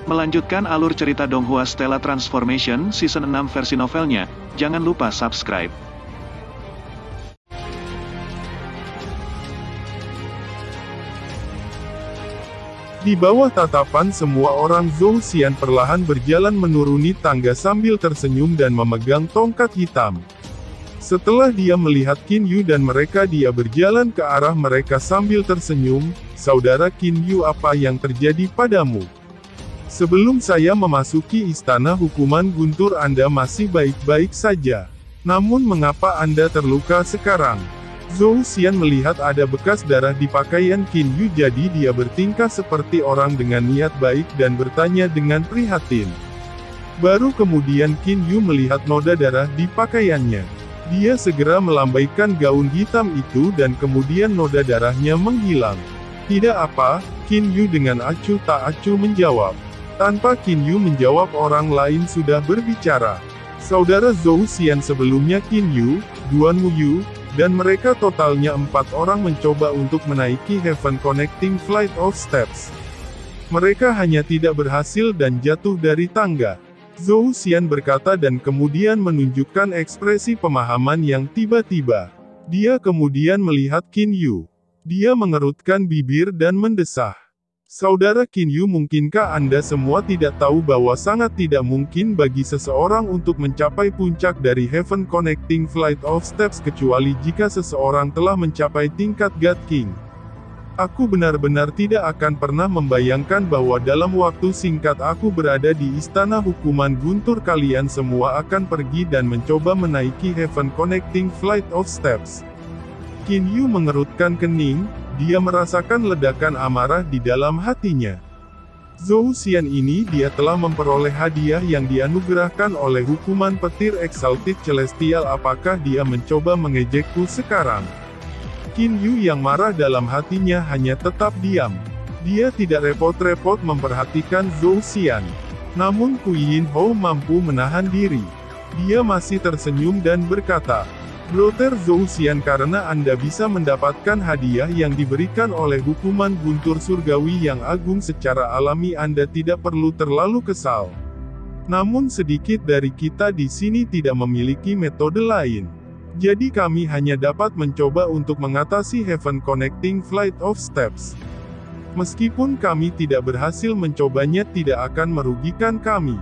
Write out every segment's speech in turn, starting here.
Melanjutkan alur cerita Donghua Stella Transformation Season 6 versi novelnya, jangan lupa subscribe. Di bawah tatapan semua orang, Zhou Xian perlahan berjalan menuruni tangga sambil tersenyum dan memegang tongkat hitam. Setelah dia melihat Qin Yu dan mereka, dia berjalan ke arah mereka sambil tersenyum. "Saudara Qin Yu, apa yang terjadi padamu? Sebelum saya memasuki istana hukuman guntur Anda masih baik-baik saja. Namun mengapa Anda terluka sekarang?" Zhou Xian melihat ada bekas darah di pakaian Qin Yu, jadi dia bertingkah seperti orang dengan niat baik dan bertanya dengan prihatin. Baru kemudian Qin Yu melihat noda darah di pakaiannya. Dia segera melambaikan gaun hitam itu dan kemudian noda darahnya menghilang. "Tidak apa," Qin Yu dengan acuh tak acuh menjawab. Tanpa Qin Yu menjawab, orang lain sudah berbicara. Saudara Zhou Xian, sebelumnya Qin Yu, Duan Muyu, dan mereka totalnya 4 orang mencoba untuk menaiki Heaven Connecting Flight of Steps. Mereka hanya tidak berhasil dan jatuh dari tangga. Zhou Xian berkata dan kemudian menunjukkan ekspresi pemahaman yang tiba-tiba. Dia kemudian melihat Qin Yu. Dia mengerutkan bibir dan mendesah. "Saudara Qin Yu, mungkinkah Anda semua tidak tahu bahwa sangat tidak mungkin bagi seseorang untuk mencapai puncak dari Heaven Connecting Flight of Steps kecuali jika seseorang telah mencapai tingkat God King. Aku benar-benar tidak akan pernah membayangkan bahwa dalam waktu singkat aku berada di istana hukuman guntur, kalian semua akan pergi dan mencoba menaiki Heaven Connecting Flight of Steps." Qin Yu mengerutkan kening. Dia merasakan ledakan amarah di dalam hatinya. Zhou Xian ini, dia telah memperoleh hadiah yang dianugerahkan oleh hukuman petir Exalted Celestial. Apakah dia mencoba mengejekku sekarang? Qin Yu yang marah dalam hatinya hanya tetap diam. Dia tidak repot-repot memperhatikan Zhou Xian. Namun Ku Yinhou mampu menahan diri. Dia masih tersenyum dan berkata, "Brother Zhou Xian, karena Anda bisa mendapatkan hadiah yang diberikan oleh hukuman guntur surgawi yang agung secara alami, Anda tidak perlu terlalu kesal. Namun sedikit dari kita di sini tidak memiliki metode lain. Jadi kami hanya dapat mencoba untuk mengatasi Heaven Connecting Flight of Steps. Meskipun kami tidak berhasil mencobanya, tidak akan merugikan kami."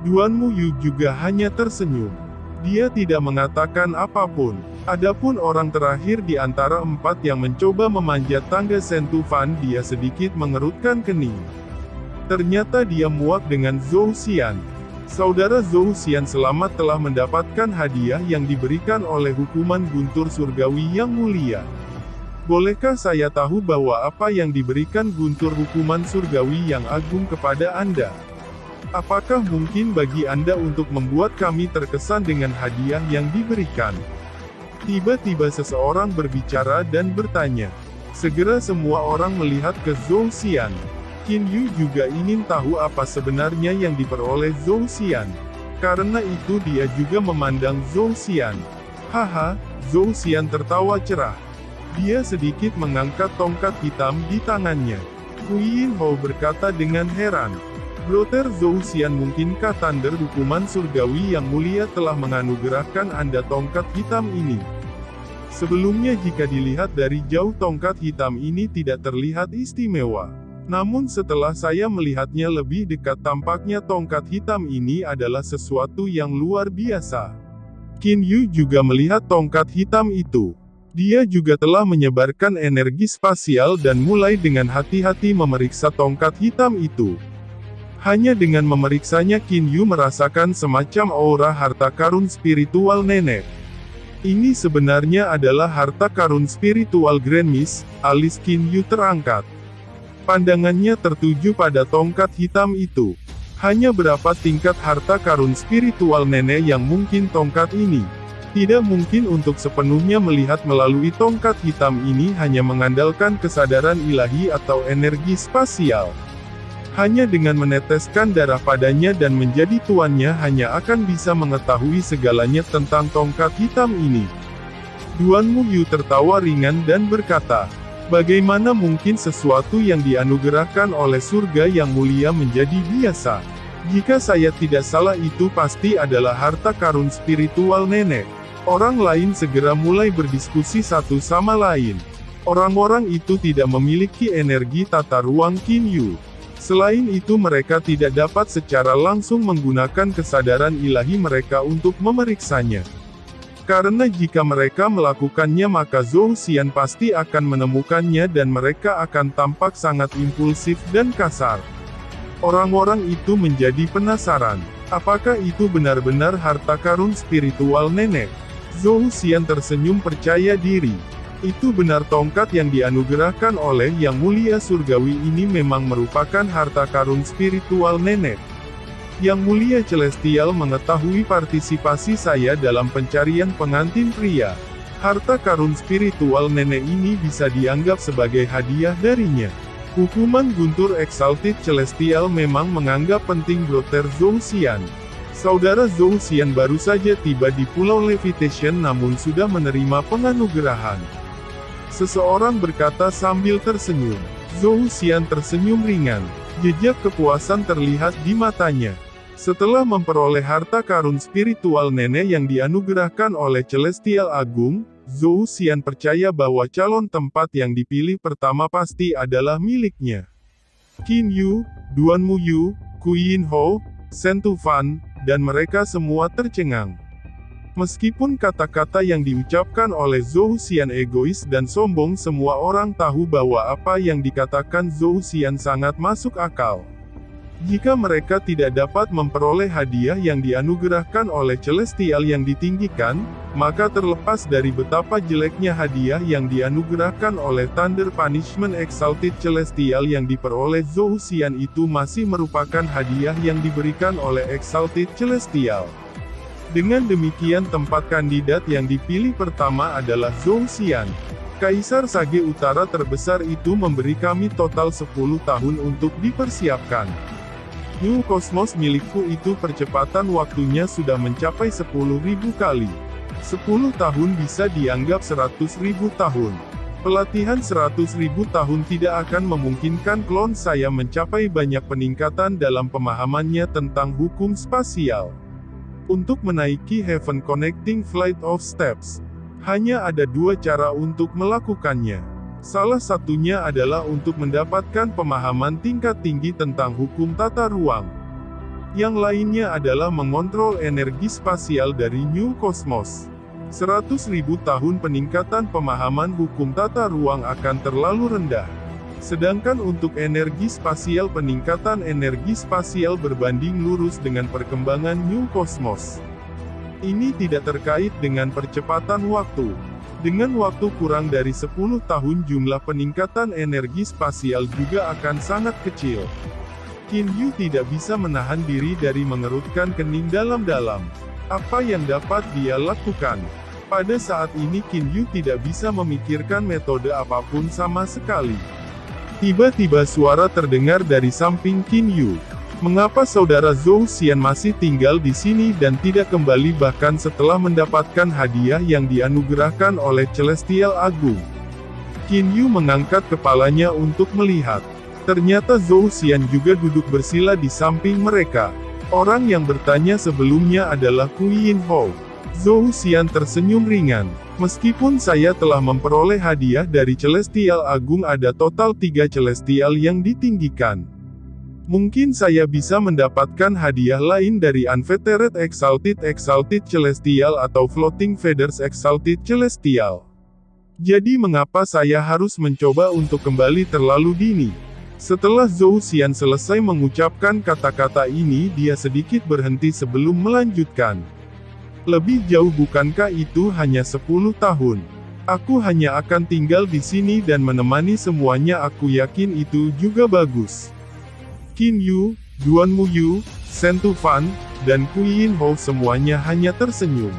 Duan Muyu juga hanya tersenyum. Dia tidak mengatakan apapun. Adapun orang terakhir di antara 4 yang mencoba memanjat tangga Sentu Fan, dia sedikit mengerutkan kening. Ternyata dia muak dengan Zhou Xian. "Saudara Zhou Xian, selamat telah mendapatkan hadiah yang diberikan oleh hukuman guntur surgawi yang mulia. Bolehkah saya tahu bahwa apa yang diberikan guntur hukuman surgawi yang agung kepada Anda? Apakah mungkin bagi Anda untuk membuat kami terkesan dengan hadiah yang diberikan?" Tiba-tiba seseorang berbicara dan bertanya. Segera semua orang melihat ke Zhou Xian. Qin Yu juga ingin tahu apa sebenarnya yang diperoleh Zhou Xian. Karena itu dia juga memandang Zhou Xian. "Haha," Zhou Xian tertawa cerah. Dia sedikit mengangkat tongkat hitam di tangannya. Ku Yinhou berkata dengan heran, "Brother Zhou Xian, mungkinkah tanda hukuman surgawi yang mulia telah menganugerahkan Anda tongkat hitam ini?" Sebelumnya jika dilihat dari jauh, tongkat hitam ini tidak terlihat istimewa. Namun setelah saya melihatnya lebih dekat, tampaknya tongkat hitam ini adalah sesuatu yang luar biasa. Qin Yu juga melihat tongkat hitam itu. Dia juga telah menyebarkan energi spasial dan mulai dengan hati-hati memeriksa tongkat hitam itu. Hanya dengan memeriksanya, Qin Yu merasakan semacam aura harta karun spiritual nenek. Ini sebenarnya adalah harta karun spiritual Grand Mist. Alis Qin Yu terangkat. Pandangannya tertuju pada tongkat hitam itu. Hanya berapa tingkat harta karun spiritual nenek yang mungkin tongkat ini? Tidak mungkin untuk sepenuhnya melihat melalui tongkat hitam ini hanya mengandalkan kesadaran ilahi atau energi spasial. Hanya dengan meneteskan darah padanya dan menjadi tuannya hanya akan bisa mengetahui segalanya tentang tongkat hitam ini. Duan Muyu tertawa ringan dan berkata, Bagaimana mungkin sesuatu yang dianugerahkan oleh surga yang mulia menjadi biasa? Jika saya tidak salah itu pasti adalah harta karun spiritual nenek. Orang lain segera mulai berdiskusi satu sama lain. Orang-orang itu tidak memiliki energi tata ruang Qin Yu. Selain itu mereka tidak dapat secara langsung menggunakan kesadaran ilahi mereka untuk memeriksanya. Karena jika mereka melakukannya maka Zhou Xian pasti akan menemukannya dan mereka akan tampak sangat impulsif dan kasar. Orang-orang itu menjadi penasaran. Apakah itu benar-benar harta karun spiritual nenek? Zhou Xian tersenyum percaya diri. Itu benar tongkat yang dianugerahkan oleh Yang Mulia Surgawi ini memang merupakan harta karun spiritual nenek. Yang Mulia Celestial mengetahui partisipasi saya dalam pencarian pengantin pria. Harta karun spiritual nenek ini bisa dianggap sebagai hadiah darinya. Hukuman guntur Exalted Celestial memang menganggap penting Dr. Zhou Xian. Saudara Zhou Xian baru saja tiba di Pulau Levitation namun sudah menerima penganugerahan. Seseorang berkata sambil tersenyum. Zhou Xian tersenyum ringan. Jejak kepuasan terlihat di matanya. Setelah memperoleh harta karun spiritual nenek yang dianugerahkan oleh Celestial Agung, Zhou Xian percaya bahwa calon tempat yang dipilih pertama pasti adalah miliknya. Qin Yu, Duan Muyu, Ku Yin Ho, Shen Tufan, dan mereka semua tercengang. Meskipun kata-kata yang diucapkan oleh Zhou Xian egois dan sombong, semua orang tahu bahwa apa yang dikatakan Zhou Xian sangat masuk akal. Jika mereka tidak dapat memperoleh hadiah yang dianugerahkan oleh Celestial yang ditinggikan, maka terlepas dari betapa jeleknya hadiah yang dianugerahkan oleh Thunder Punishment Exalted Celestial yang diperoleh Zhou Xian itu masih merupakan hadiah yang diberikan oleh Exalted Celestial. Dengan demikian tempat kandidat yang dipilih pertama adalah Zhou Xian. Kaisar Sage Utara terbesar itu memberi kami total 10 tahun untuk dipersiapkan. New Cosmos milikku itu percepatan waktunya sudah mencapai 10.000 kali. 10 tahun bisa dianggap 100.000 tahun. Pelatihan 100.000 tahun tidak akan memungkinkan klon saya mencapai banyak peningkatan dalam pemahamannya tentang hukum spasial. Untuk menaiki Heaven Connecting Flight of Steps, hanya ada 2 cara untuk melakukannya. Salah satunya adalah untuk mendapatkan pemahaman tingkat tinggi tentang hukum tata ruang. Yang lainnya adalah mengontrol energi spasial dari New Cosmos. 100.000 tahun peningkatan pemahaman hukum tata ruang akan terlalu rendah. Sedangkan untuk energi spasial peningkatan energi spasial berbanding lurus dengan perkembangan New Cosmos. Ini tidak terkait dengan percepatan waktu. Dengan waktu kurang dari 10 tahun jumlah peningkatan energi spasial juga akan sangat kecil. Qin Yu tidak bisa menahan diri dari mengerutkan kening dalam-dalam. Apa yang dapat dia lakukan? Pada saat ini Qin Yu tidak bisa memikirkan metode apapun sama sekali. Tiba-tiba suara terdengar dari samping Qin Yu. Mengapa saudara Zhou Xian masih tinggal di sini dan tidak kembali bahkan setelah mendapatkan hadiah yang dianugerahkan oleh Celestial Agung? Qin Yu mengangkat kepalanya untuk melihat. Ternyata Zhou Xian juga duduk bersila di samping mereka. Orang yang bertanya sebelumnya adalah Ku Yin Ho. Zhou Xian tersenyum ringan. Meskipun saya telah memperoleh hadiah dari Celestial Agung, ada total 3 Celestial yang ditinggikan. Mungkin saya bisa mendapatkan hadiah lain dari Unfettered Exalted Celestial atau Floating Feathers Exalted Celestial. Jadi mengapa saya harus mencoba untuk kembali terlalu dini? Setelah Zhou Xian selesai mengucapkan kata-kata ini, dia sedikit berhenti sebelum melanjutkan. Lebih jauh bukankah itu hanya 10 tahun? Aku hanya akan tinggal di sini dan menemani semuanya, aku yakin itu juga bagus. Qin Yu, Duan Muyu, Shen Tufan, dan Ku Yin Ho semuanya hanya tersenyum.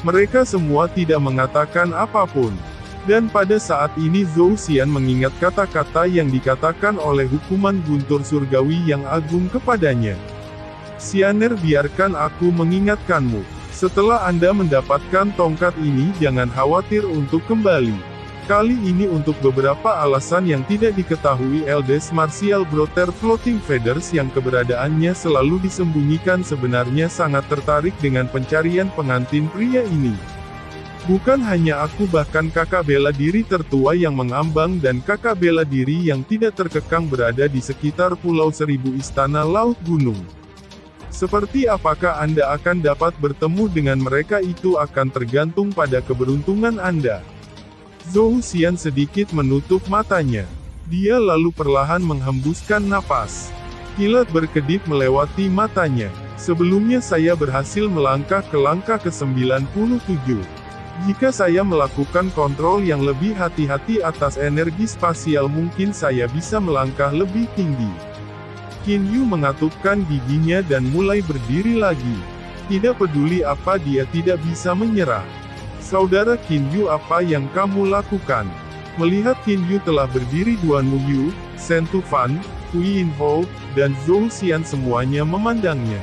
Mereka semua tidak mengatakan apapun. Dan pada saat ini Zhou Xian mengingat kata-kata yang dikatakan oleh hukuman guntur surgawi yang agung kepadanya. Xianer, biarkan aku mengingatkanmu. Setelah Anda mendapatkan tongkat ini, jangan khawatir untuk kembali. Kali ini untuk beberapa alasan yang tidak diketahui Eldes Martial Brother Floating Feathers yang keberadaannya selalu disembunyikan sebenarnya sangat tertarik dengan pencarian pengantin pria ini. Bukan hanya aku, bahkan kakak bela diri tertua yang mengambang dan kakak bela diri yang tidak terkekang berada di sekitar Pulau Seribu Istana Laut Gunung. Seperti apakah Anda akan dapat bertemu dengan mereka itu akan tergantung pada keberuntungan Anda. Zhou Xian sedikit menutup matanya. Dia lalu perlahan menghembuskan napas. Kilat berkedip melewati matanya. Sebelumnya saya berhasil melangkah ke langkah ke-97. Jika saya melakukan kontrol yang lebih hati-hati atas energi spasial, mungkin saya bisa melangkah lebih tinggi. Qin Yu mengatupkan giginya dan mulai berdiri lagi. Tidak peduli apa, dia tidak bisa menyerah. Saudara Qin Yu, apa yang kamu lakukan? Melihat Qin Yu telah berdiri, Duan Muyu, Shen Tufan, Hui Yinhou, dan Zhou Xian semuanya memandangnya.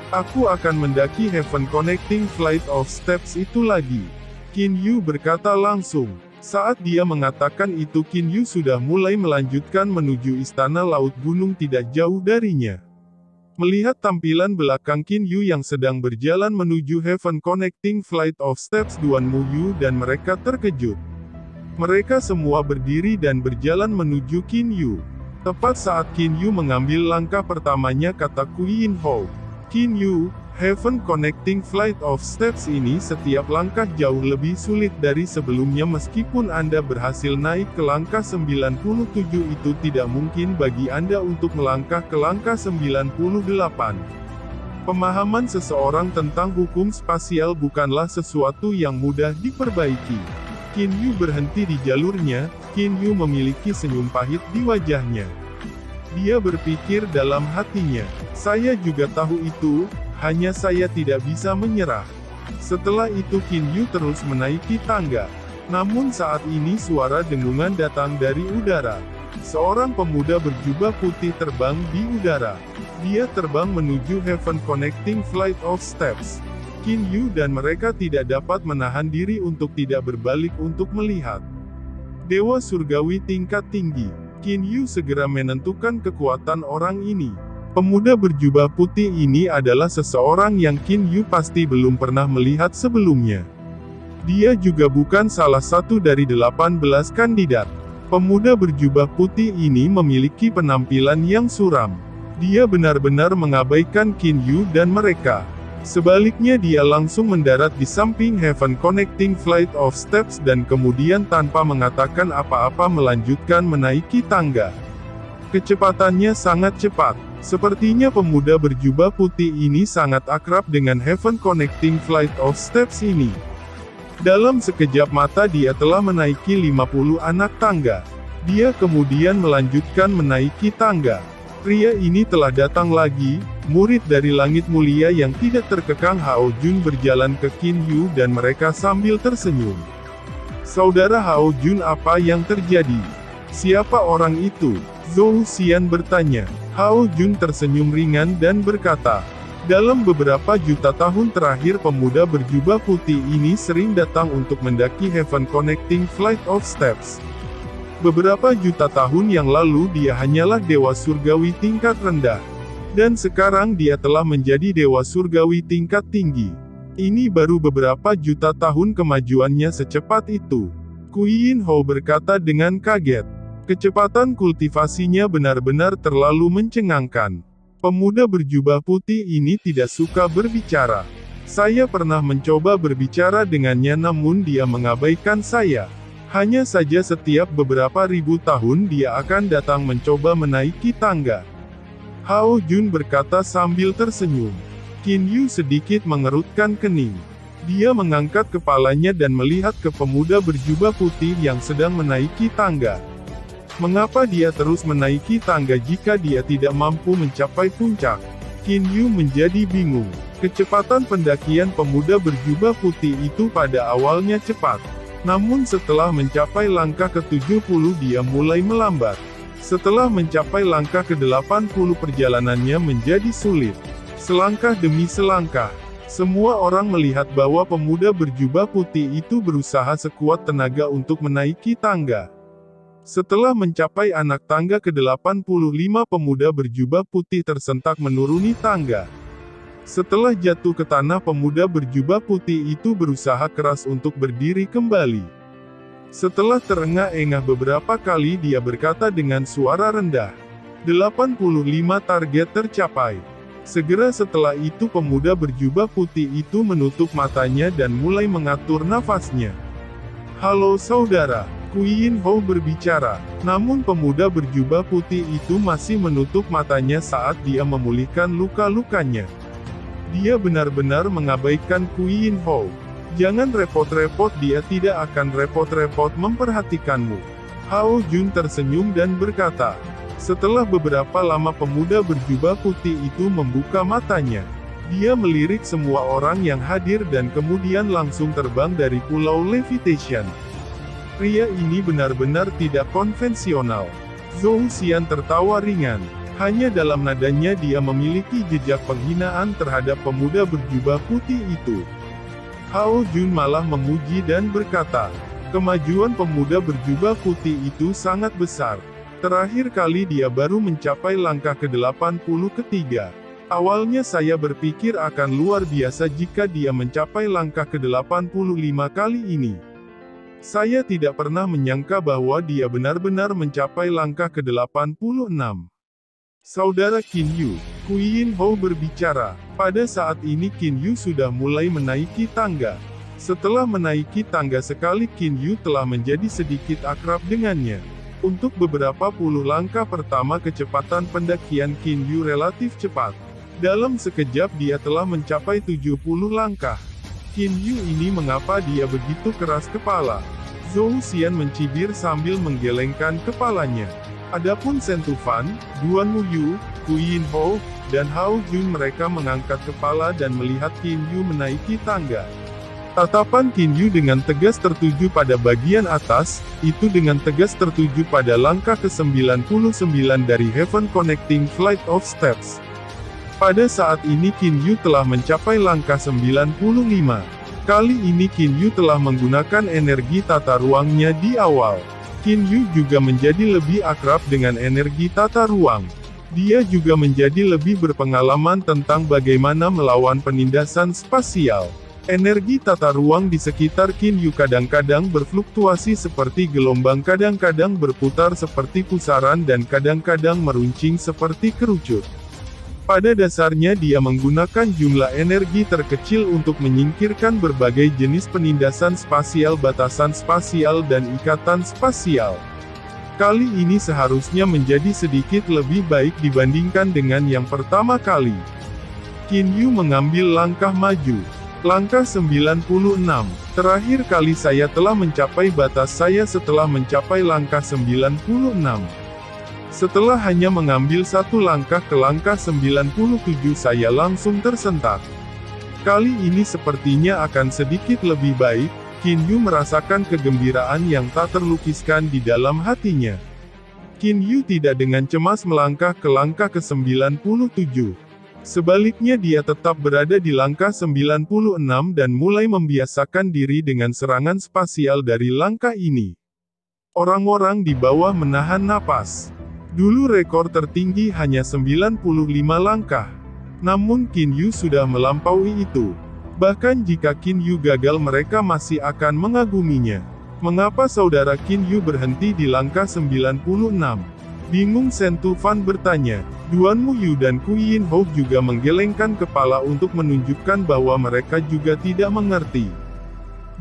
Aku akan mendaki Heaven Connecting Flight of Steps itu lagi. Qin Yu berkata langsung. Saat dia mengatakan itu, Qin Yu sudah mulai melanjutkan menuju Istana Laut Gunung tidak jauh darinya. Melihat tampilan belakang Qin Yu yang sedang berjalan menuju Heaven Connecting Flight of Steps, Duan Muyu dan mereka terkejut. Mereka semua berdiri dan berjalan menuju Qin Yu. Tepat saat Qin Yu mengambil langkah pertamanya, kata Hui Yinhou. Qin Yu, Heaven Connecting Flight of Steps ini setiap langkah jauh lebih sulit dari sebelumnya. Meskipun Anda berhasil naik ke langkah 97, itu tidak mungkin bagi Anda untuk melangkah ke langkah 98. Pemahaman seseorang tentang hukum spasial bukanlah sesuatu yang mudah diperbaiki. Qin Yu berhenti di jalurnya. Qin Yu memiliki senyum pahit di wajahnya. Dia berpikir dalam hatinya, saya juga tahu itu, hanya saya tidak bisa menyerah. Setelah itu Qin Yu terus menaiki tangga. Namun saat ini suara dengungan datang dari udara. Seorang pemuda berjubah putih terbang di udara. Dia terbang menuju Heaven Connecting Flight of Steps. Qin Yu dan mereka tidak dapat menahan diri untuk tidak berbalik untuk melihat. Dewa surgawi tingkat tinggi. Qin Yu segera menentukan kekuatan orang ini. Pemuda berjubah putih ini adalah seseorang yang Qin Yu pasti belum pernah melihat sebelumnya. Dia juga bukan salah satu dari 18 kandidat. Pemuda berjubah putih ini memiliki penampilan yang suram. Dia benar-benar mengabaikan Qin Yu dan mereka. Sebaliknya dia langsung mendarat di samping Heaven Connecting Flight of Steps dan kemudian tanpa mengatakan apa-apa melanjutkan menaiki tangga. Kecepatannya sangat cepat. Sepertinya pemuda berjubah putih ini sangat akrab dengan Heaven Connecting Flight of Steps ini. Dalam sekejap mata dia telah menaiki 50 anak tangga. Dia kemudian melanjutkan menaiki tangga. Pria ini telah datang lagi, murid dari langit mulia yang tidak terkekang. Hao Jun berjalan ke Qin Yu dan mereka sambil tersenyum. Saudara Hao Jun, apa yang terjadi? Siapa orang itu? Zhou Xian bertanya. Hao Jun tersenyum ringan dan berkata, dalam beberapa juta tahun terakhir pemuda berjubah putih ini sering datang untuk mendaki Heaven Connecting Flight of Steps. Beberapa juta tahun yang lalu dia hanyalah dewa surgawi tingkat rendah. Dan sekarang dia telah menjadi dewa surgawi tingkat tinggi. Ini baru beberapa juta tahun kemajuannya secepat itu. Hui Yinhou berkata dengan kaget. Kecepatan kultivasinya benar-benar terlalu mencengangkan. Pemuda berjubah putih ini tidak suka berbicara. Saya pernah mencoba berbicara dengannya namun dia mengabaikan saya. Hanya saja setiap beberapa ribu tahun dia akan datang mencoba menaiki tangga. Hao Jun berkata sambil tersenyum. Qin Yu sedikit mengerutkan kening. Dia mengangkat kepalanya dan melihat ke pemuda berjubah putih yang sedang menaiki tangga. Mengapa dia terus menaiki tangga jika dia tidak mampu mencapai puncak? Qin Yu menjadi bingung. Kecepatan pendakian pemuda berjubah putih itu pada awalnya cepat. Namun setelah mencapai langkah ke-70 dia mulai melambat. Setelah mencapai langkah ke-80 perjalanannya menjadi sulit. Selangkah demi selangkah. Semua orang melihat bahwa pemuda berjubah putih itu berusaha sekuat tenaga untuk menaiki tangga. Setelah mencapai anak tangga ke-85, pemuda berjubah putih tersentak menuruni tangga. Setelah jatuh ke tanah, pemuda berjubah putih itu berusaha keras untuk berdiri kembali. Setelah terengah-engah beberapa kali, dia berkata dengan suara rendah, 85 target tercapai. Segera setelah itu pemuda berjubah putih itu menutup matanya dan mulai mengatur nafasnya. Halo saudara, Queen Hou berbicara. Namun pemuda berjubah putih itu masih menutup matanya saat dia memulihkan luka-lukanya. Dia benar-benar mengabaikan Queen Hou. Jangan repot-repot, dia tidak akan repot-repot memperhatikanmu. Hao Jun tersenyum dan berkata. Setelah beberapa lama pemuda berjubah putih itu membuka matanya. Dia melirik semua orang yang hadir dan kemudian langsung terbang dari Pulau Levitation. Pria ini benar-benar tidak konvensional. Zhou Xian tertawa ringan. Hanya dalam nadanya dia memiliki jejak penghinaan terhadap pemuda berjubah putih itu. Hao Jun malah memuji dan berkata, kemajuan pemuda berjubah putih itu sangat besar. Terakhir kali dia baru mencapai langkah ke-83. Awalnya saya berpikir akan luar biasa jika dia mencapai langkah ke-85 kali ini. Saya tidak pernah menyangka bahwa dia benar-benar mencapai langkah ke-86. Saudara Qin Yu, Queen Hou berbicara. Pada saat ini Qin Yu sudah mulai menaiki tangga. Setelah menaiki tangga sekali, Qin Yu telah menjadi sedikit akrab dengannya. Untuk beberapa puluh langkah pertama kecepatan pendakian Qin Yu relatif cepat. Dalam sekejap dia telah mencapai 70 langkah. Qin Yu ini mengapa dia begitu keras kepala? Zhou Xian mencibir sambil menggelengkan kepalanya. Adapun Shen Tufan, Duan Muyu, Queen Hou, dan Hao Jun mereka mengangkat kepala dan melihat Qin Yu menaiki tangga. Tatapan Qin Yu dengan tegas tertuju pada bagian atas, itu dengan tegas tertuju pada langkah ke-99 dari Heaven Connecting Flight of Steps. Pada saat ini Qin Yu telah mencapai langkah 95. Kali ini Qin Yu telah menggunakan energi tata ruangnya di awal. Qin Yu juga menjadi lebih akrab dengan energi tata ruang. Dia juga menjadi lebih berpengalaman tentang bagaimana melawan penindasan spasial. Energi tata ruang di sekitar Qin Yu kadang-kadang berfluktuasi seperti gelombang, kadang-kadang berputar seperti pusaran dan kadang-kadang meruncing seperti kerucut. Pada dasarnya dia menggunakan jumlah energi terkecil untuk menyingkirkan berbagai jenis penindasan spasial, batasan spasial dan ikatan spasial. Kali ini seharusnya menjadi sedikit lebih baik dibandingkan dengan yang pertama kali. Qin Yu mengambil langkah maju. Langkah 96. Terakhir kali saya telah mencapai batas saya setelah mencapai langkah 96. Setelah hanya mengambil satu langkah ke langkah 97 saya langsung tersentak. Kali ini sepertinya akan sedikit lebih baik. Qin Yu merasakan kegembiraan yang tak terlukiskan di dalam hatinya. Qin Yu tidak dengan cemas melangkah ke langkah ke-97. Sebaliknya dia tetap berada di langkah 96 dan mulai membiasakan diri dengan serangan spasial dari langkah ini. Orang-orang di bawah menahan napas. Dulu rekor tertinggi hanya 95 langkah. Namun Qin Yu sudah melampaui itu. Bahkan jika Qin Yu gagal mereka masih akan mengaguminya. Mengapa saudara Qin Yu berhenti di langkah 96? Bingung Shen Tufan bertanya. Duan Muyu dan Queen Hou juga menggelengkan kepala untuk menunjukkan bahwa mereka juga tidak mengerti.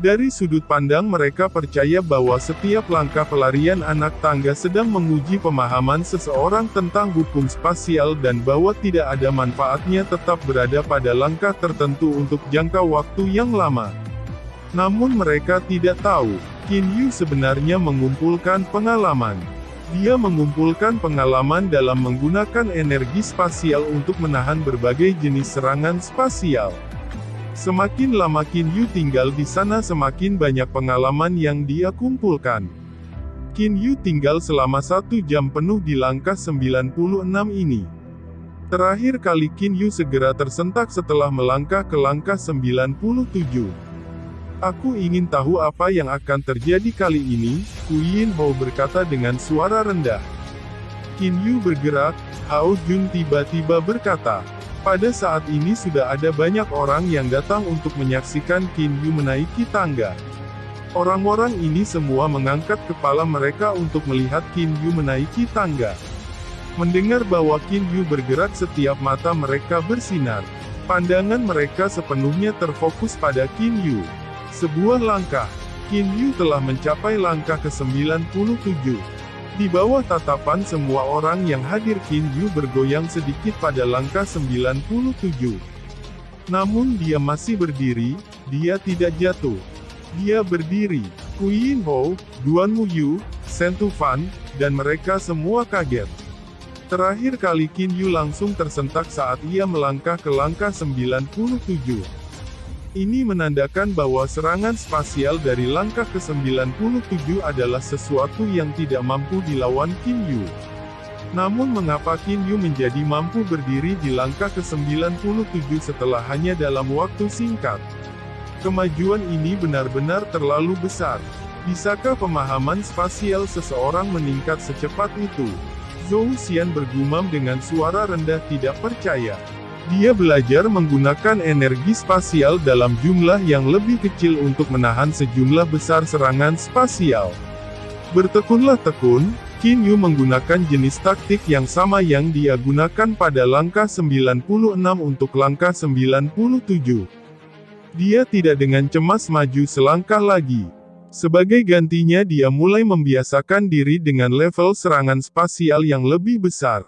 Dari sudut pandang mereka percaya bahwa setiap langkah pelarian anak tangga sedang menguji pemahaman seseorang tentang hukum spasial dan bahwa tidak ada manfaatnya tetap berada pada langkah tertentu untuk jangka waktu yang lama. Namun mereka tidak tahu, Qin Yu sebenarnya mengumpulkan pengalaman. Dia mengumpulkan pengalaman dalam menggunakan energi spasial untuk menahan berbagai jenis serangan spasial. Semakin lama Qin Yu tinggal di sana semakin banyak pengalaman yang dia kumpulkan. Qin Yu tinggal selama 1 jam penuh di langkah 96 ini. Terakhir kali Qin Yu segera tersentak setelah melangkah ke langkah 97. Aku ingin tahu apa yang akan terjadi kali ini, Hu Yinhou berkata dengan suara rendah. Qin Yu bergerak, Hao Jun tiba-tiba berkata. Pada saat ini sudah ada banyak orang yang datang untuk menyaksikan Qin Yu menaiki tangga. Orang-orang ini semua mengangkat kepala mereka untuk melihat Qin Yu menaiki tangga. Mendengar bahwa Qin Yu bergerak setiap mata mereka bersinar. Pandangan mereka sepenuhnya terfokus pada Qin Yu. Sebuah langkah. Qin Yu telah mencapai langkah ke-97. Di bawah tatapan semua orang yang hadir Qin Yu bergoyang sedikit pada langkah 97. Namun dia masih berdiri, dia tidak jatuh. Dia berdiri. Hu Yinhou, Duan Muyu, Shen Tufan, dan mereka semua kaget. Terakhir kali Qin Yu langsung tersentak saat ia melangkah ke langkah 97. Ini menandakan bahwa serangan spasial dari langkah ke-97 adalah sesuatu yang tidak mampu dilawan Qin Yu. Namun mengapa Qin Yu menjadi mampu berdiri di langkah ke-97 setelah hanya dalam waktu singkat? Kemajuan ini benar-benar terlalu besar. Bisakah pemahaman spasial seseorang meningkat secepat itu? Zhou Xian bergumam dengan suara rendah tidak percaya. Dia belajar menggunakan energi spasial dalam jumlah yang lebih kecil untuk menahan sejumlah besar serangan spasial. Bertekunlah tekun, Qin Yu menggunakan jenis taktik yang sama yang dia gunakan pada langkah 96 untuk langkah 97. Dia tidak dengan cemas maju selangkah lagi. Sebagai gantinya dia mulai membiasakan diri dengan level serangan spasial yang lebih besar.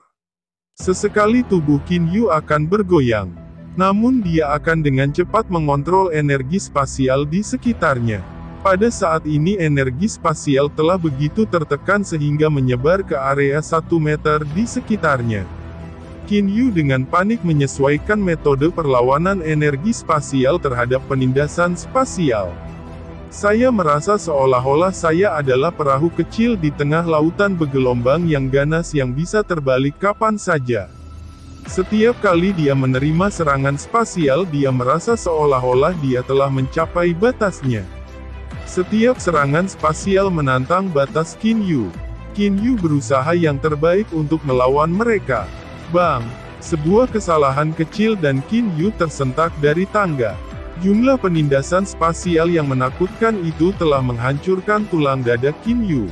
Sesekali tubuh Qin Yu akan bergoyang. Namun dia akan dengan cepat mengontrol energi spasial di sekitarnya. Pada saat ini energi spasial telah begitu tertekan sehingga menyebar ke area 1 meter di sekitarnya. Qin Yu dengan panik menyesuaikan metode perlawanan energi spasial terhadap penindasan spasial. Saya merasa seolah-olah saya adalah perahu kecil di tengah lautan bergelombang yang ganas yang bisa terbalik kapan saja. Setiap kali dia menerima serangan spasial dia merasa seolah-olah dia telah mencapai batasnya. Setiap serangan spasial menantang batas Qin Yu. Qin Yu berusaha yang terbaik untuk melawan mereka. Bang! Sebuah kesalahan kecil dan Qin Yu tersentak dari tangga. Jumlah penindasan spasial yang menakutkan itu telah menghancurkan tulang dada Qin Yu.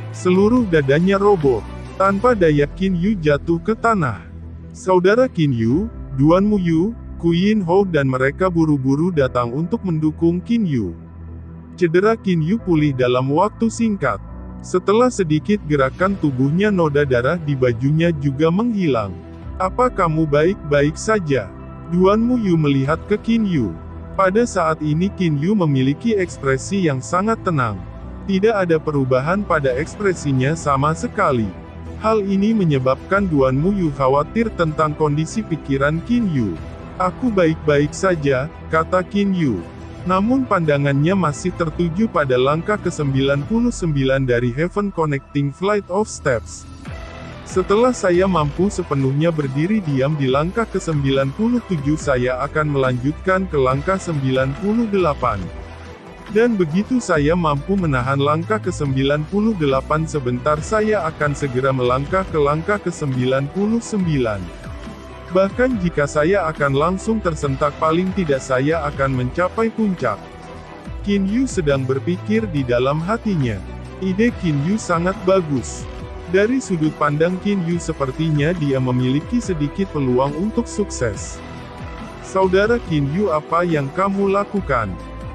Seluruh dadanya roboh. Tanpa daya Qin Yu jatuh ke tanah. Saudara Qin Yu, Duan Muyu, Hu Yinhou dan mereka buru-buru datang untuk mendukung Qin Yu. Cedera Qin Yu pulih dalam waktu singkat. Setelah sedikit gerakan tubuhnya noda darah di bajunya juga menghilang. Apa kamu baik-baik saja? Duan Muyu melihat ke Qin Yu. Pada saat ini Qin Yu memiliki ekspresi yang sangat tenang. Tidak ada perubahan pada ekspresinya sama sekali. Hal ini menyebabkan Duan Muyu khawatir tentang kondisi pikiran Qin Yu. Aku baik-baik saja, kata Qin Yu. Namun pandangannya masih tertuju pada langkah ke-99 dari Heaven Connecting Flight of Steps. Setelah saya mampu sepenuhnya berdiri diam di langkah ke-97 saya akan melanjutkan ke langkah 98. Dan begitu saya mampu menahan langkah ke-98 sebentar saya akan segera melangkah ke langkah ke-99. Bahkan jika saya akan langsung tersentak paling tidak saya akan mencapai puncak. Qin Yu sedang berpikir di dalam hatinya. Ide Qin Yu sangat bagus. Dari sudut pandang Qin Yu sepertinya dia memiliki sedikit peluang untuk sukses. Saudara Qin Yu apa yang kamu lakukan?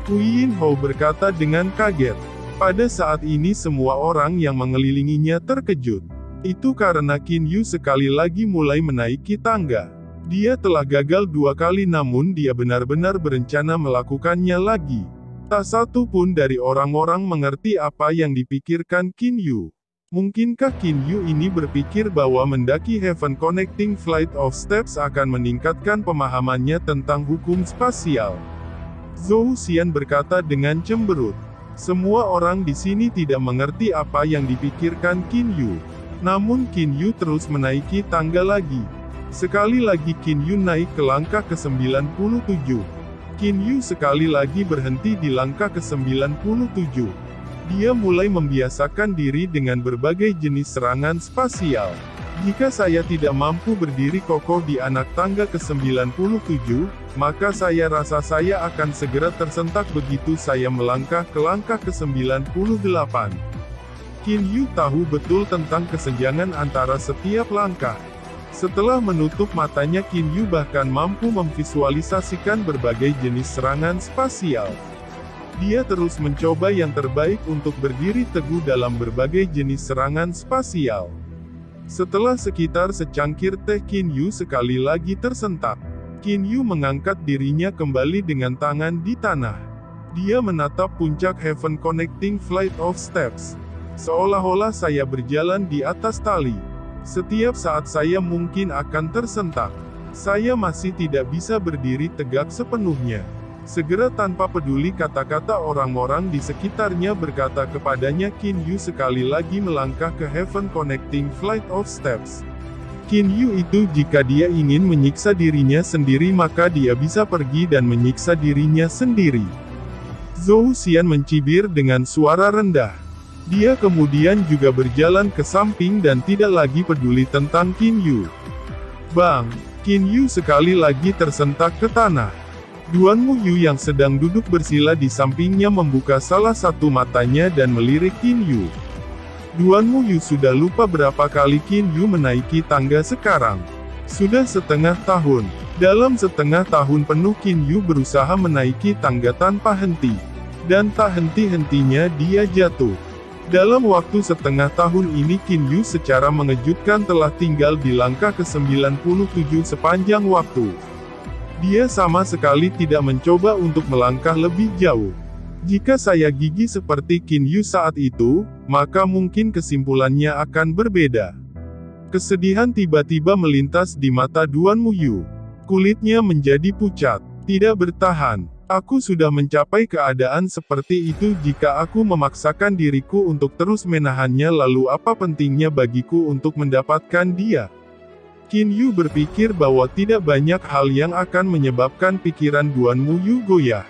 Hu Yinhou berkata dengan kaget. Pada saat ini semua orang yang mengelilinginya terkejut. Itu karena Qin Yu sekali lagi mulai menaiki tangga. Dia telah gagal 2 kali namun dia benar-benar berencana melakukannya lagi. Tak satu pun dari orang-orang mengerti apa yang dipikirkan Qin Yu. Mungkinkah Qin Yu ini berpikir bahwa mendaki Heaven Connecting Flight of Steps akan meningkatkan pemahamannya tentang hukum spasial? Zhou Xian berkata dengan cemberut. Semua orang di sini tidak mengerti apa yang dipikirkan Qin Yu. Namun Qin Yu terus menaiki tangga lagi. Sekali lagi Qin Yu naik ke langkah ke-97. Qin Yu sekali lagi berhenti di langkah ke-97. Dia mulai membiasakan diri dengan berbagai jenis serangan spasial. Jika saya tidak mampu berdiri kokoh di anak tangga ke-97, maka saya rasa saya akan segera tersentak begitu saya melangkah ke langkah ke-98. Qin Yu tahu betul tentang kesenjangan antara setiap langkah. Setelah menutup matanya, Qin Yu bahkan mampu memvisualisasikan berbagai jenis serangan spasial. Dia terus mencoba yang terbaik untuk berdiri teguh dalam berbagai jenis serangan spasial. Setelah sekitar secangkir teh, Qin Yu sekali lagi tersentak. Qin Yu mengangkat dirinya kembali dengan tangan di tanah. Dia menatap puncak Heaven Connecting Flight of Steps. Seolah-olah saya berjalan di atas tali. Setiap saat saya mungkin akan tersentak. Saya masih tidak bisa berdiri tegak sepenuhnya. Segera tanpa peduli kata-kata orang-orang di sekitarnya berkata kepadanya, Qin Yu sekali lagi melangkah ke Heaven Connecting Flight of Steps. Qin Yu itu jika dia ingin menyiksa dirinya sendiri maka dia bisa pergi dan menyiksa dirinya sendiri. Zhou Xian mencibir dengan suara rendah. Dia kemudian juga berjalan ke samping dan tidak lagi peduli tentang Qin Yu. Bang! Qin Yu sekali lagi tersentak ke tanah. Duan Muyu yang sedang duduk bersila di sampingnya membuka salah satu matanya dan melirik Qin Yu. Duan Muyu sudah lupa berapa kali Qin Yu menaiki tangga sekarang. Sudah setengah tahun. Dalam setengah tahun penuh Qin Yu berusaha menaiki tangga tanpa henti. Dan tak henti-hentinya dia jatuh. Dalam waktu setengah tahun ini Qin Yu secara mengejutkan telah tinggal di langkah ke-97 sepanjang waktu. Dia sama sekali tidak mencoba untuk melangkah lebih jauh. Jika saya gigih seperti Qin Yu saat itu, maka mungkin kesimpulannya akan berbeda. Kesedihan tiba-tiba melintas di mata Duan Muyu. Kulitnya menjadi pucat. Tidak bertahan. Aku sudah mencapai keadaan seperti itu jika aku memaksakan diriku untuk terus menahannya, lalu apa pentingnya bagiku untuk mendapatkan dia? Qin Yu berpikir bahwa tidak banyak hal yang akan menyebabkan pikiran Duan Muyu goyah.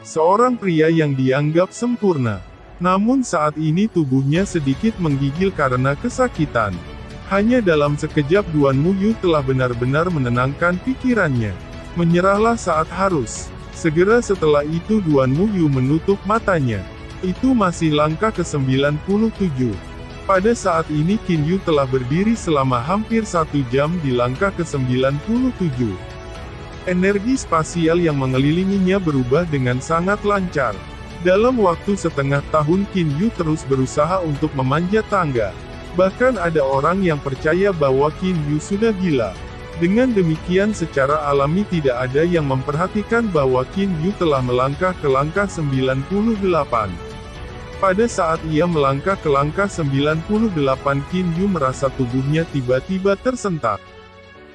Seorang pria yang dianggap sempurna. Namun saat ini tubuhnya sedikit menggigil karena kesakitan. Hanya dalam sekejap Duan Muyu telah benar-benar menenangkan pikirannya. Menyerahlah saat harus. Segera setelah itu Duan Muyu menutup matanya. Itu masih langkah ke-97. Pada saat ini Qin Yu telah berdiri selama hampir 1 jam di langkah ke-97. Energi spasial yang mengelilinginya berubah dengan sangat lancar. Dalam waktu setengah tahun Qin Yu terus berusaha untuk memanjat tangga. Bahkan ada orang yang percaya bahwa Qin Yu sudah gila. Dengan demikian secara alami tidak ada yang memperhatikan bahwa Qin Yu telah melangkah ke langkah 98. Pada saat ia melangkah ke langkah 98, Qin Yu merasa tubuhnya tiba-tiba tersentak.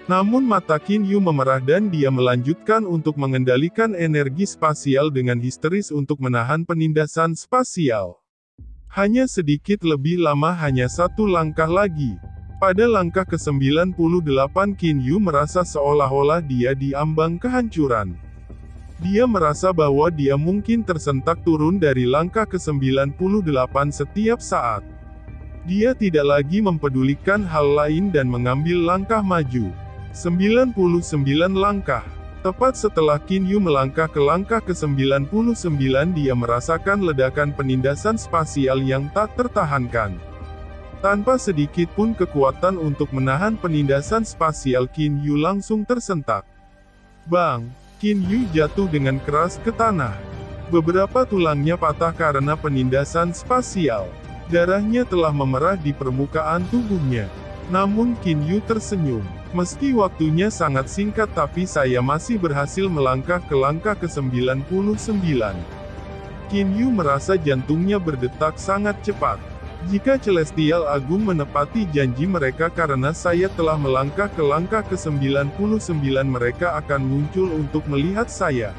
Namun mata Qin Yu memerah dan dia melanjutkan untuk mengendalikan energi spasial dengan histeris untuk menahan penindasan spasial. Hanya sedikit lebih lama, hanya 1 langkah lagi. Pada langkah ke-98 Qin Yu merasa seolah-olah dia diambang kehancuran. Dia merasa bahwa dia mungkin tersentak turun dari langkah ke-98 setiap saat. Dia tidak lagi mempedulikan hal lain dan mengambil langkah maju. 99 langkah. Tepat setelah Qin Yu melangkah ke langkah ke-99 dia merasakan ledakan penindasan spasial yang tak tertahankan. Tanpa sedikit pun kekuatan untuk menahan penindasan spasial Qin Yu langsung tersentak. Bang! Qin Yu jatuh dengan keras ke tanah. Beberapa tulangnya patah karena penindasan spasial. Darahnya telah memerah di permukaan tubuhnya. Namun Qin Yu tersenyum. Meski waktunya sangat singkat tapi saya masih berhasil melangkah ke langkah ke-99. Qin Yu merasa jantungnya berdetak sangat cepat. Jika Celestial Agung menepati janji mereka karena saya telah melangkah ke langkah ke-99 mereka akan muncul untuk melihat saya.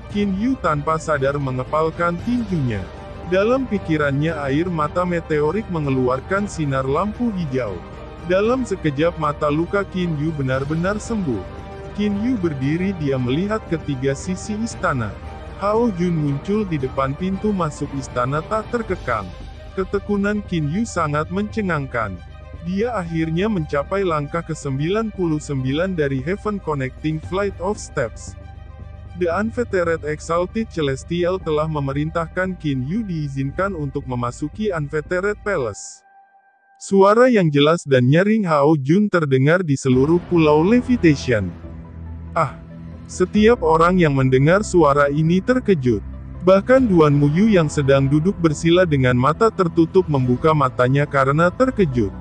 Qin Yu tanpa sadar mengepalkan tinjunya. Dalam pikirannya air mata meteorik mengeluarkan sinar lampu hijau. Dalam sekejap mata luka Qin Yu benar-benar sembuh. Qin Yu berdiri, dia melihat ketiga sisi istana. Hao Jun muncul di depan pintu masuk istana tak terkekang. Ketekunan Qin Yu sangat mencengangkan. Dia akhirnya mencapai langkah ke-99 dari Heaven Connecting Flight of Steps. The Unfettered Exalted Celestial telah memerintahkan Qin Yu diizinkan untuk memasuki Unfettered Palace. Suara yang jelas dan nyaring Hao Jun terdengar di seluruh pulau Levitation. Ah! Setiap orang yang mendengar suara ini terkejut. Bahkan Duan Muyu yang sedang duduk bersila dengan mata tertutup membuka matanya karena terkejut.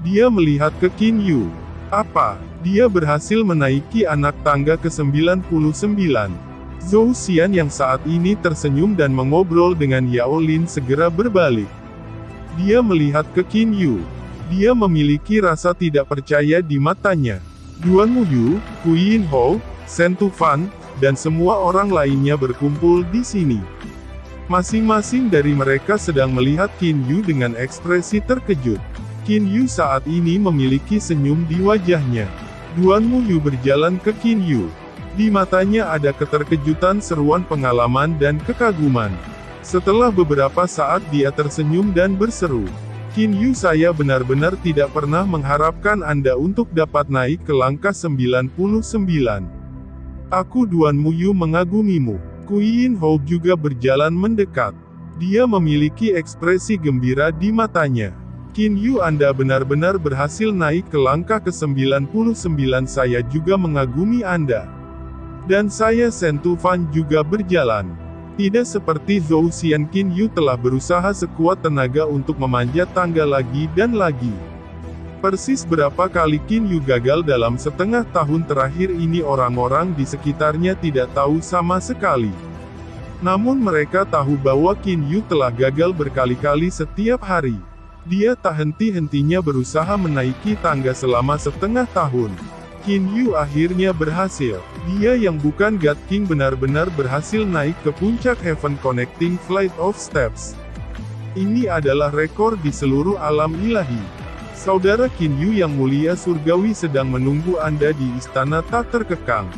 Dia melihat ke Qin Yu. Apa? Dia berhasil menaiki anak tangga ke-99. Zhou Xian yang saat ini tersenyum dan mengobrol dengan Yao Lin segera berbalik. Dia melihat ke Qin Yu. Dia memiliki rasa tidak percaya di matanya. Duan Muyu, Hu Yinhou, Shen Tufan, dan semua orang lainnya berkumpul di sini. Masing-masing dari mereka sedang melihat Qin Yu dengan ekspresi terkejut. Qin Yu saat ini memiliki senyum di wajahnya. Duan Muyu berjalan ke Qin Yu. Di matanya ada keterkejutan, seruan pengalaman dan kekaguman. Setelah beberapa saat dia tersenyum dan berseru, "Qin Yu, saya benar-benar tidak pernah mengharapkan Anda untuk dapat naik ke langkah 99. Aku Duan Muyu mengagumimu." Hu Yinhou juga berjalan mendekat. Dia memiliki ekspresi gembira di matanya. "Qin Yu, Anda benar-benar berhasil naik ke langkah ke-99. Saya juga mengagumi Anda. Dan saya Shen Tufan juga berjalan." Tidak seperti Zhou Xian, Qin Yu telah berusaha sekuat tenaga untuk memanjat tangga lagi dan lagi. Persis berapa kali Qin Yu gagal dalam setengah tahun terakhir ini, orang-orang di sekitarnya tidak tahu sama sekali. Namun mereka tahu bahwa Qin Yu telah gagal berkali-kali setiap hari. Dia tak henti-hentinya berusaha menaiki tangga selama setengah tahun. Qin Yu akhirnya berhasil. Dia yang bukan God King benar-benar berhasil naik ke puncak Heaven Connecting Flight of Steps. Ini adalah rekor di seluruh alam ilahi. Saudara Qin Yu yang mulia surgawi sedang menunggu Anda di istana tak terkekang.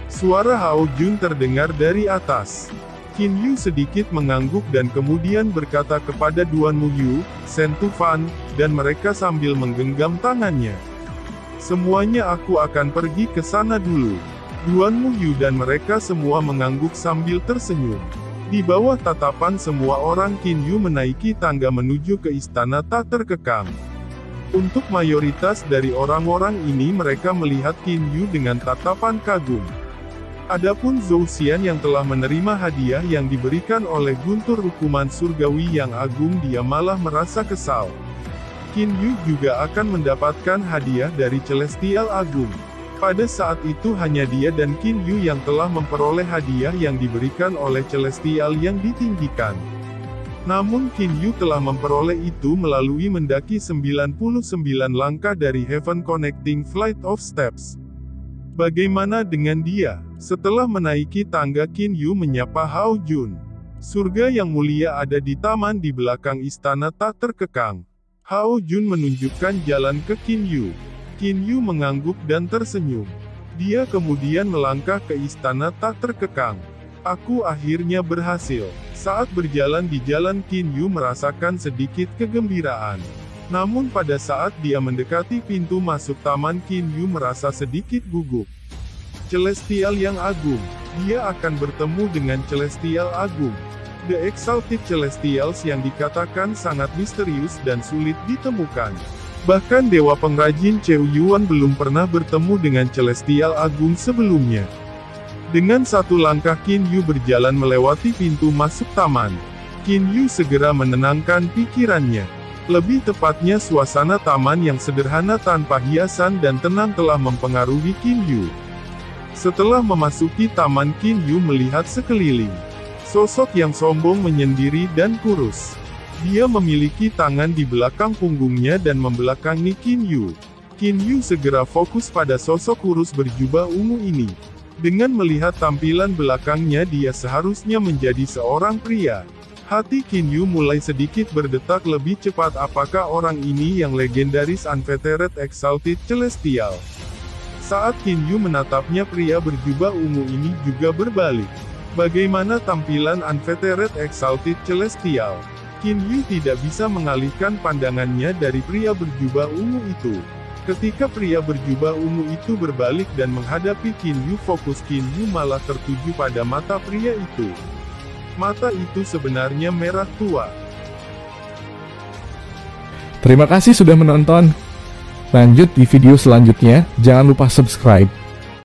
Suara Hao Jun terdengar dari atas. Qin Yu sedikit mengangguk dan kemudian berkata kepada Duan Muyu, Shen Tufan, dan mereka sambil menggenggam tangannya. "Semuanya, aku akan pergi ke sana dulu." Duan Muyu dan mereka semua mengangguk sambil tersenyum. Di bawah tatapan semua orang, Qin Yu menaiki tangga menuju ke istana tak terkekang. Untuk mayoritas dari orang-orang ini, mereka melihat Qin Yu dengan tatapan kagum. Adapun Zhou Xian yang telah menerima hadiah yang diberikan oleh guntur hukuman surgawi yang agung, dia malah merasa kesal. Qin Yu juga akan mendapatkan hadiah dari Celestial Agung. Pada saat itu hanya dia dan Qin Yu yang telah memperoleh hadiah yang diberikan oleh Celestial yang ditinggikan. Namun Qin Yu telah memperoleh itu melalui mendaki 99 langkah dari Heaven Connecting Flight of Steps. Bagaimana dengan dia? Setelah menaiki tangga, Qin Yu menyapa Hao Jun. Surga yang mulia ada di taman di belakang istana tak terkekang. Hao Jun menunjukkan jalan ke Qin Yu. Qin Yu mengangguk dan tersenyum. Dia kemudian melangkah ke istana tak terkekang. "Aku akhirnya berhasil." Saat berjalan di jalan, Qin Yu merasakan sedikit kegembiraan. Namun pada saat dia mendekati pintu masuk taman, Qin Yu merasa sedikit gugup. Celestial yang agung. Dia akan bertemu dengan Celestial Agung. The Exalted Celestials yang dikatakan sangat misterius dan sulit ditemukan. Bahkan Dewa Pengrajin Cheu Yuan belum pernah bertemu dengan Celestial Agung sebelumnya. Dengan satu langkah, Qin Yu berjalan melewati pintu masuk taman. Qin Yu segera menenangkan pikirannya. Lebih tepatnya, suasana taman yang sederhana tanpa hiasan dan tenang telah mempengaruhi Qin Yu. Setelah memasuki taman, Qin Yu melihat sekeliling. Sosok yang sombong menyendiri dan kurus. Dia memiliki tangan di belakang punggungnya dan membelakangi Qin Yu. Qin Yu segera fokus pada sosok kurus berjubah ungu ini. Dengan melihat tampilan belakangnya, dia seharusnya menjadi seorang pria. Hati Qin Yu mulai sedikit berdetak lebih cepat. Apakah orang ini yang legendaris Unfeathered Exalted Celestial? Saat Qin Yu menatapnya, pria berjubah ungu ini juga berbalik. Bagaimana tampilan Unfeathered Exalted Celestial? Qin Yu tidak bisa mengalihkan pandangannya dari pria berjubah ungu itu. Ketika pria berjubah ungu itu berbalik dan menghadapi Qin Yu, fokus Qin Yu malah tertuju pada mata pria itu. Mata itu sebenarnya merah tua. Terima kasih sudah menonton. Lanjut di video selanjutnya, jangan lupa subscribe.